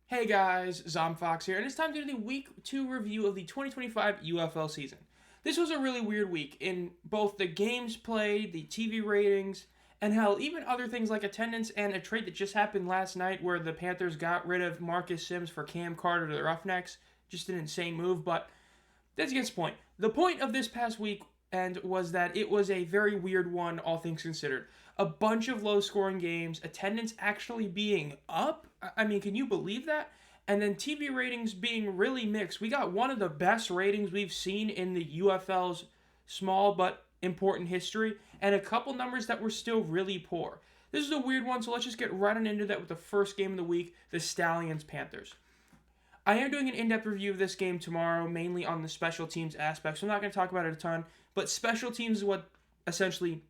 Hey guys, Zomfox here, and it's time to do the Week 2 review of the 2025 UFL season. This was a really weird week in both the games played, the TV ratings, and hell, even other things like attendance and a trade that just happened last night where the Panthers got rid of Marcus Sims for Cam Carter to the Roughnecks. Just an insane move, but that's against the point. The point of this past week and was that it was a very weird one, all things considered. A bunch of low scoring games, attendance actually being up. I mean, can you believe that? And then TV ratings being really mixed. We got one of the best ratings we've seen in the UFL's small but important history, and a couple numbers that were still really poor. This is a weird one, so let's just get right on into that with the first game of the week, the Stallions Panthers. I am doing an in-depth review of this game tomorrow, mainly on the special teams aspect, so I'm not going to talk about it a ton, but special teams is what essentially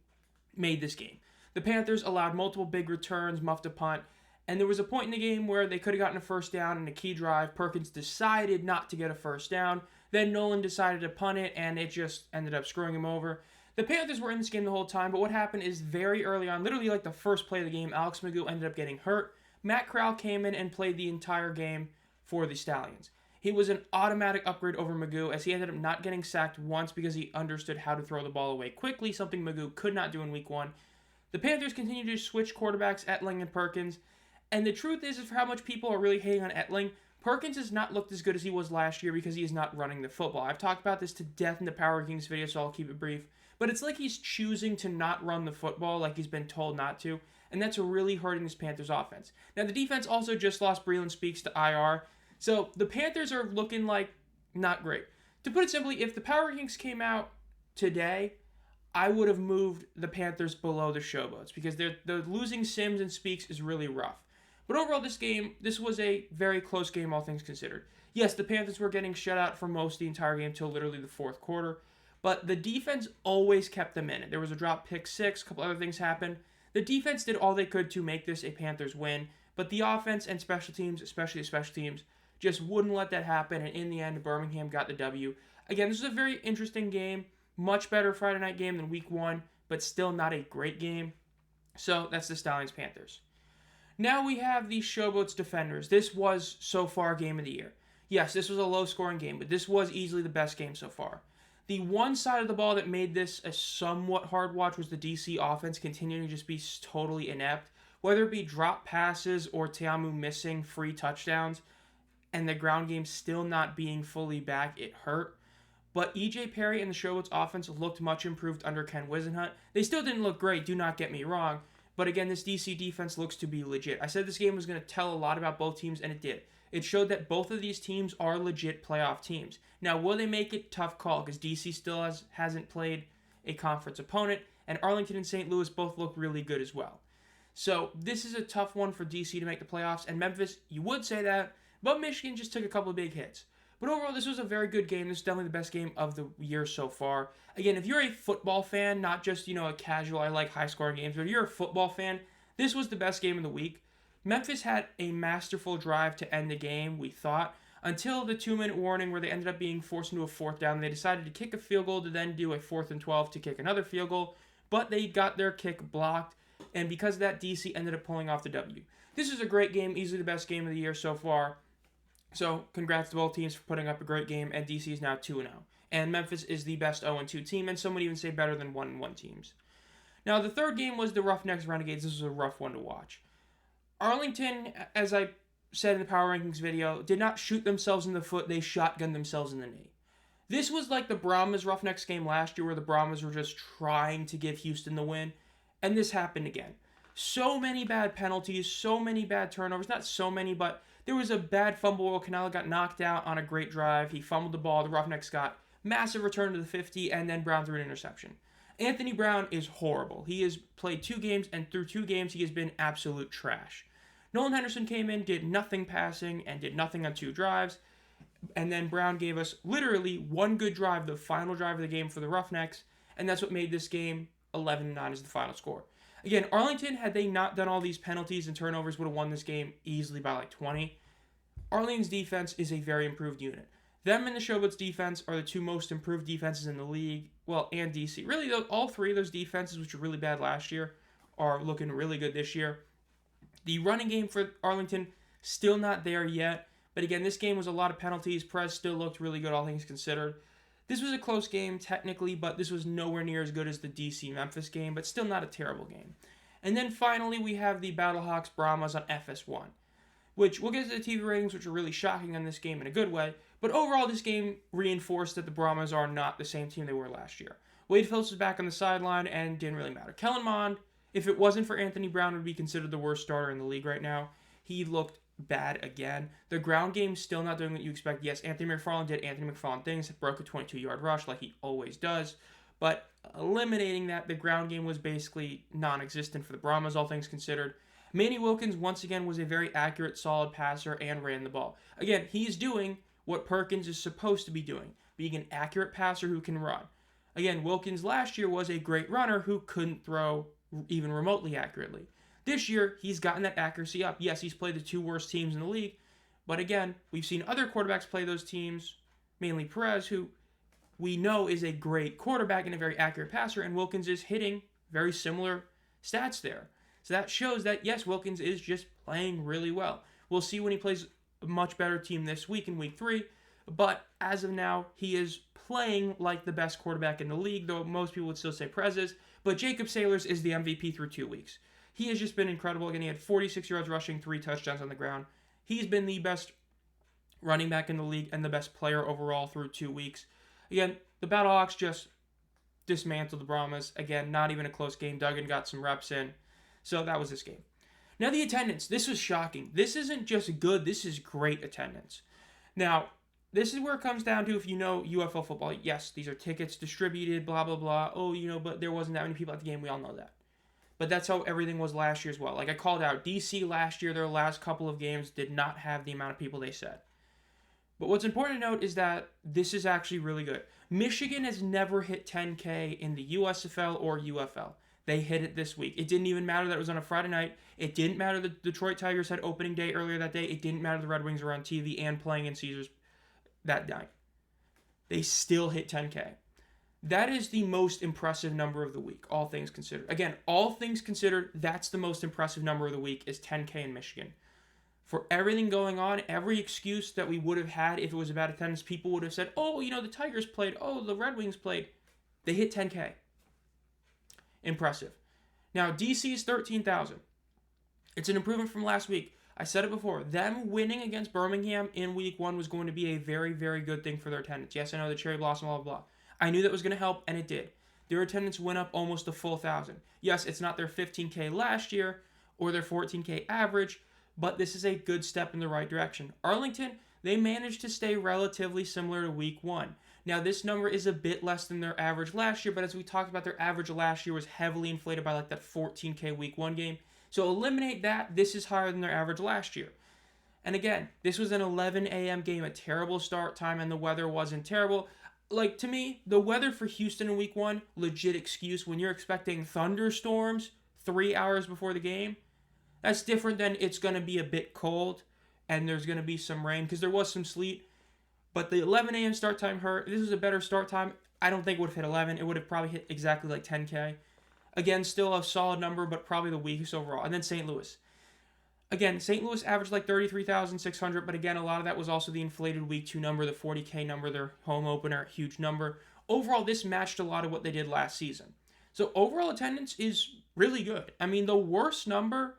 made this game. The Panthers allowed multiple big returns, muffed a punt, and there was a point in the game where they could have gotten a first down in a key drive. Perkins decided not to get a first down. Then Nolan decided to punt it, and it just ended up screwing him over. The Panthers were in this game the whole time, but what happened is very early on, literally like the first play of the game, Alex Magoo ended up getting hurt. Matt Corral came in and played the entire game for the Stallions. He was an automatic upgrade over Magoo as he ended up not getting sacked once because he understood how to throw the ball away quickly, something Magoo could not do in week one. The Panthers continue to switch quarterbacks, Etling and Perkins, and the truth is for how much people are really hating on Etling, Perkins has not looked as good as he was last year because he is not running the football. I've talked about this to death in the Power Kings video, so I'll keep it brief. But it's like he's choosing to not run the football like he's been told not to, and that's really hurting this Panthers offense. Now, the defense also just lost Breland Speaks to IR, so the Panthers are looking like not great. To put it simply, if the Power Kings came out today, I would have moved the Panthers below the Showboats because they're losing Sims and Speaks is really rough. But overall, this was a very close game, all things considered. Yes, the Panthers were getting shut out for most of the entire game till literally the fourth quarter, but the defense always kept them in it. There was a drop pick six, a couple other things happened. The defense did all they could to make this a Panthers win, but the offense and special teams, especially the special teams, just wouldn't let that happen, and in the end, Birmingham got the W. Again, this is a very interesting game. Much better Friday night game than week one, but still not a great game. So that's the Stallions Panthers. Now we have the Showboats Defenders. This was so far game of the year. Yes, this was a low scoring game, but this was easily the best game so far. The one side of the ball that made this a somewhat hard watch was the DC offense continuing to just be totally inept. Whether it be drop passes or Teamu missing free touchdowns and the ground game still not being fully back, it hurt. But EJ Perry and the Showboats offense looked much improved under Ken Wisenhunt. They still didn't look great, do not get me wrong. But again, this DC defense looks to be legit. I said this game was going to tell a lot about both teams, and it did. It showed that both of these teams are legit playoff teams. Now, will they make it? Tough call, because DC still hasn't played a conference opponent, and Arlington and St. Louis both look really good as well. So this is a tough one for DC to make the playoffs, and Memphis, you would say that, but Michigan just took a couple of big hits. But overall, this was a very good game. This is definitely the best game of the year so far. Again, if you're a football fan, not just, a casual, I like high-scoring games, but if you're a football fan, this was the best game of the week. Memphis had a masterful drive to end the game, we thought, until the 2-minute warning where they ended up being forced into a fourth down. They decided to kick a field goal to then do a 4th and 12 to kick another field goal, but they got their kick blocked, and because of that, DC ended up pulling off the W. This is a great game, easily the best game of the year so far. So, congrats to both teams for putting up a great game, and DC is now 2-0. And Memphis is the best 0-2 team, and some would even say better than 1-1 teams. Now, the third game was the Roughnecks Renegades. This was a rough one to watch. Arlington, as I said in the Power Rankings video, did not shoot themselves in the foot, they shotgunned themselves in the knee. This was like the Brahmas Roughnecks game last year where the Brahmas were just trying to give Houston the win, and this happened again. So many bad penalties, so many bad turnovers, not so many, but there was a bad fumble where Canella got knocked out on a great drive. He fumbled the ball. The Roughnecks got massive return to the 50, and then Brown threw an interception. Anthony Brown is horrible. He has played 2 games, and through 2 games, he has been absolute trash. Nolan Henderson came in, did nothing passing, and did nothing on 2 drives. And then Brown gave us literally 1 good drive, the final drive of the game for the Roughnecks, and that's what made this game 11-9 as the final score. Again, Arlington, had they not done all these penalties and turnovers, would have won this game easily by like 20. Arlington's defense is a very improved unit. Them and the Showboats defense are the 2 most improved defenses in the league. Well, and DC. Really, all 3 of those defenses, which were really bad last year, are looking really good this year. The running game for Arlington Still not there yet. But again, this game was a lot of penalties. Perez still looked really good, all things considered. This was a close game, technically, but this was nowhere near as good as the DC-Memphis game, but still not a terrible game. And then finally, we have the Battlehawks Brahmas on FS1, which we'll get to the TV ratings, which are really shocking on this game in a good way. But overall, this game reinforced that the Brahmas are not the same team they were last year. Wade Phillips was back on the sideline and didn't really matter. Kellen Mond, if it wasn't for Anthony Brown, would be considered the worst starter in the league right now. He looked bad again. The ground game's still not doing what you expect. Yes, Anthony McFarland did Anthony McFarland things, broke a 22-yard rush like he always does, but eliminating that, the ground game was basically non-existent for the Brahmas, all things considered. Manny Wilkins, once again, was a very accurate, solid passer and ran the ball. Again, he's doing what Perkins is supposed to be doing, being an accurate passer who can run. Again, Wilkins last year was a great runner who couldn't throw even remotely accurately. This year, he's gotten that accuracy up. Yes, he's played the two worst teams in the league, but again, we've seen other quarterbacks play those teams, mainly Perez, who we know is a great quarterback and a very accurate passer, and Wilkins is hitting very similar stats there. So that shows that, yes, Wilkins is just playing really well. We'll see when he plays a much better team this week in week 3, but as of now, he is playing like the best quarterback in the league, though most people would still say Perez is, but Jacob Saylors is the MVP through 2 weeks. He has just been incredible. Again, he had 46 yards rushing, 3 touchdowns on the ground. He's been the best running back in the league and the best player overall through 2 weeks. Again, the Battlehawks just dismantled the Brahmas. Again, not even a close game. Duggan got some reps in. So that was this game. Now the attendance. This was shocking. This isn't just good. This is great attendance. Now, this is where it comes down to, if you know UFL football, yes, these are tickets distributed, blah, blah, blah. Oh, but there wasn't that many people at the game. We all know that. But that's how everything was last year as well. Like I called out, DC last year, their last couple of games did not have the amount of people they said. But what's important to note is that this is actually really good. Michigan has never hit 10K in the USFL or UFL. They hit it this week. It didn't even matter that it was on a Friday night. It didn't matter the Detroit Tigers had opening day earlier that day. It didn't matter the Red Wings were on TV and playing in Caesars that night. They still hit 10K. That is the most impressive number of the week, all things considered. Again, all things considered, that's the most impressive number of the week is 10K in Michigan. For everything going on, every excuse that we would have had if it was about attendance, people would have said, oh, the Tigers played, oh, the Red Wings played. They hit 10K. Impressive. Now, DC is 13,000. It's an improvement from last week. I said it before. Them winning against Birmingham in week 1 was going to be a very, very good thing for their attendance. Yes, I know the cherry blossom, blah, blah, blah. I knew that was going to help, and it did. Their attendance went up almost a full 1,000. Yes, it's not their 15K last year or their 14K average, but this is a good step in the right direction. Arlington, they managed to stay relatively similar to week 1. Now, this number is a bit less than their average last year, but as we talked about, their average last year was heavily inflated by like that 14K week 1 game. So eliminate that. This is higher than their average last year. And again, this was an 11 a.m. game, a terrible start time, and the weather wasn't terrible. Like, to me, the weather for Houston in week 1, legit excuse. When you're expecting thunderstorms 3 hours before the game, that's different than it's going to be a bit cold and there's going to be some rain, because there was some sleet. But the 11 a.m. start time hurt. This was a better start time. I don't think it would have hit 11. It would have probably hit exactly like 10K. Again, still a solid number, but probably the weakest overall. And then St. Louis. Again, St. Louis averaged like 33,600, but again, a lot of that was also the inflated week 2 number, the 40K number, their home opener, huge number. Overall, this matched a lot of what they did last season. So overall attendance is really good. I mean, the worst number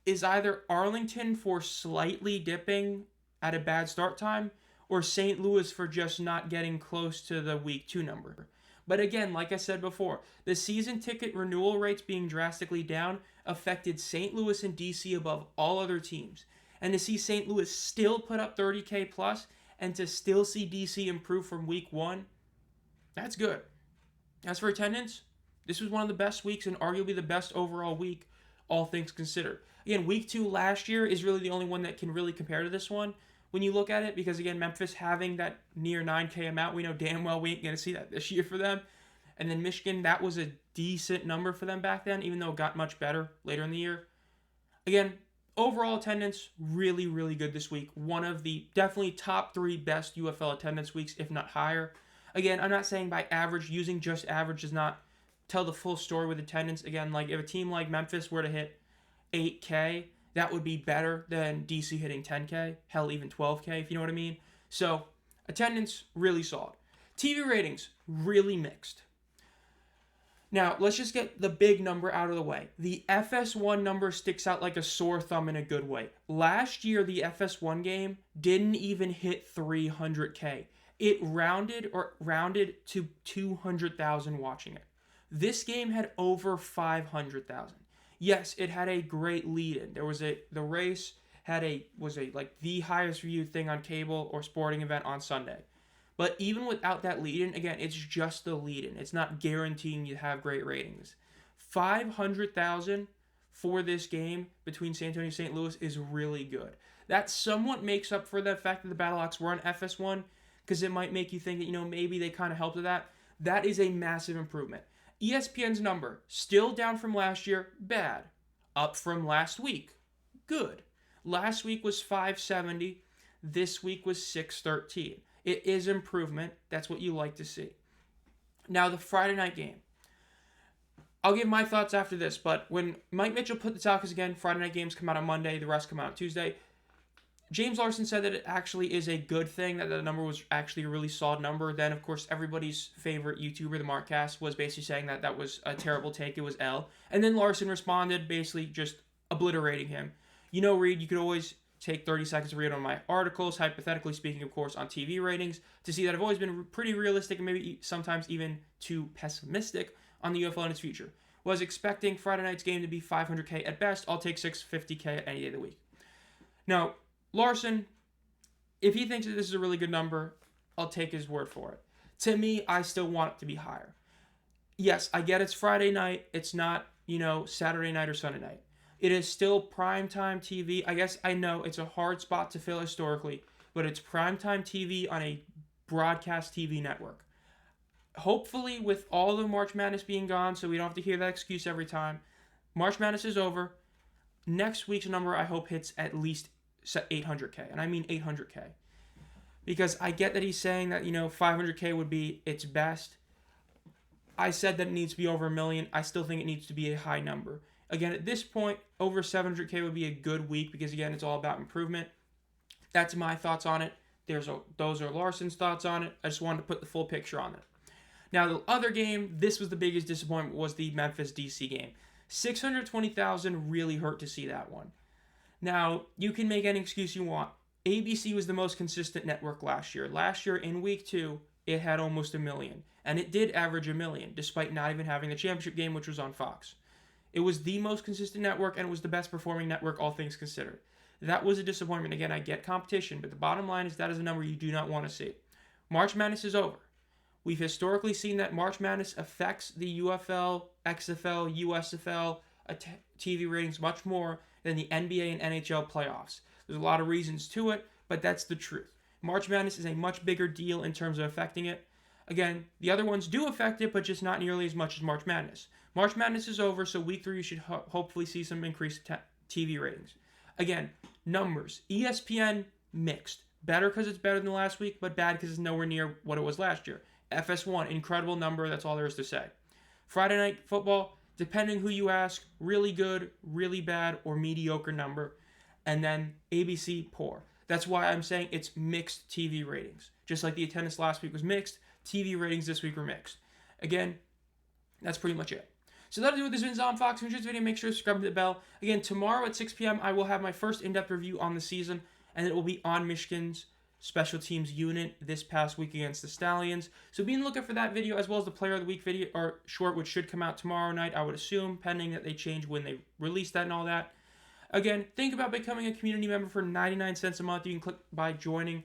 is either Arlington for slightly dipping at a bad start time, or St. Louis for just not getting close to the week 2 number. But again, like I said before, the season ticket renewal rates being drastically down affected St. Louis and DC above all other teams. And to see St. Louis still put up 30K plus and to still see DC improve from week 1, that's good. As for attendance, this was one of the best weeks and arguably the best overall week, all things considered. Again, week 2 last year is really the only one that can really compare to this one when you look at it, because again, Memphis having that near 9K amount, we know damn well we ain't going to see that this year for them. And then Michigan, that was a decent number for them back then, even though it got much better later in the year. Again, overall attendance, really, really good this week. One of the definitely top 3 best UFL attendance weeks, if not higher. Again, I'm not saying by average. Using just average does not tell the full story with attendance. Again, like if a team like Memphis were to hit 8K, that would be better than DC hitting 10K, hell, even 12K, if you know what I mean. So, attendance, really solid. TV ratings, really mixed. Now, let's just get the big number out of the way. The FS1 number sticks out like a sore thumb in a good way. Last year, the FS1 game didn't even hit 300K. It rounded to 200,000 watching it. This game had over 500,000. Yes, it had a great lead-in. The race was the highest viewed thing on cable or sporting event on Sunday. But even without that lead-in, again, it's just the lead-in. It's not guaranteeing you have great ratings. 500,000 for this game between San Antonio and St. Louis is really good. That somewhat makes up for the fact that the Battlehawks were on FS1, because it might make you think that, maybe they kind of helped with that. That is a massive improvement. ESPN's number, still down from last year, bad. Up from last week, good. Last week was 570. This week was 613. It is improvement. That's what you like to see. Now, the Friday night game. I'll give my thoughts after this, but when Mike Mitchell put this out, because again, Friday night games come out on Monday, the rest come out on Tuesday, James Larson said that it actually is a good thing, that the number was actually a really solid number. Then, of course, everybody's favorite YouTuber, the Markcast, was basically saying that that was a terrible take. It was L. And then Larson responded, basically just obliterating him. Reed, you could always take 30 seconds to read on my articles, hypothetically speaking, of course, on TV ratings, to see that I've always been pretty realistic and maybe sometimes even too pessimistic on the UFL and its future. Was expecting Friday night's game to be 500K at best. I'll take 650K at any day of the week. Now, Larson, if he thinks that this is a really good number, I'll take his word for it. To me, I still want it to be higher. Yes, I get it's Friday night. It's not, Saturday night or Sunday night. It is still primetime TV. I guess I know it's a hard spot to fill historically, but it's primetime TV on a broadcast TV network. Hopefully, with all the March Madness being gone, so we don't have to hear that excuse every time, March Madness is over. Next week's number, I hope, hits at least 800K, and I mean 800K. Because I get that he's saying that, 500K would be its best. I said that it needs to be over 1 million. I still think it needs to be a high number. Again, at this point, over 700K would be a good week because, again, it's all about improvement. That's my thoughts on it. Those are Larson's thoughts on it. I just wanted to put the full picture on it. Now, the other game, this was the biggest disappointment, was the Memphis-DC game. 620,000 really hurt to see that one. Now, you can make any excuse you want. ABC was the most consistent network last year. Last year, in week 2, it had almost 1 million. And it did average 1 million, despite not even having the championship game, which was on Fox. It was the most consistent network, and it was the best performing network, all things considered. That was a disappointment. Again, I get competition, but the bottom line is that is a number you do not want to see. March Madness is over. We've historically seen that March Madness affects the UFL, XFL, USFL TV ratings much more than the NBA and NHL playoffs. There's a lot of reasons to it, but that's the truth. March Madness is a much bigger deal in terms of affecting it. Again, the other ones do affect it, but just not nearly as much as March Madness. March Madness is over, so week 3 you should hopefully see some increased TV ratings. Again, numbers. ESPN, mixed. Better because it's better than last week, but bad because it's nowhere near what it was last year. FS1, incredible number, that's all there is to say. Friday Night Football, depending who you ask, really good, really bad, or mediocre number. And then ABC, poor. That's why I'm saying it's mixed TV ratings. Just like the attendance last week was mixed, TV ratings this week were mixed. Again, that's pretty much it. So that'll do it. This has been Zom Fox. If you enjoyed this video, make sure to subscribe to the bell. Again, tomorrow at 6 p.m., I will have my first in-depth review on the season, and it will be on Michigan's special teams unit this past week against the Stallions. So be on the lookout for that video, as well as the Player of the Week video, or short, which should come out tomorrow night, I would assume, pending that they change when they release that and all that. Again, think about becoming a community member for 99 cents a month. You can click by joining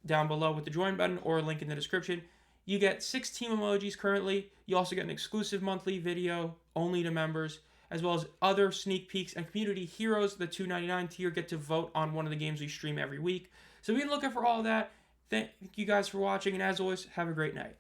down below with the join button or a link in the description. You get 6 team emojis currently. You also get an exclusive monthly video only to members, as well as other sneak peeks and community heroes. The $2.99 tier get to vote on one of the games we stream every week. So be looking for all of that. Thank you guys for watching, and as always, have a great night.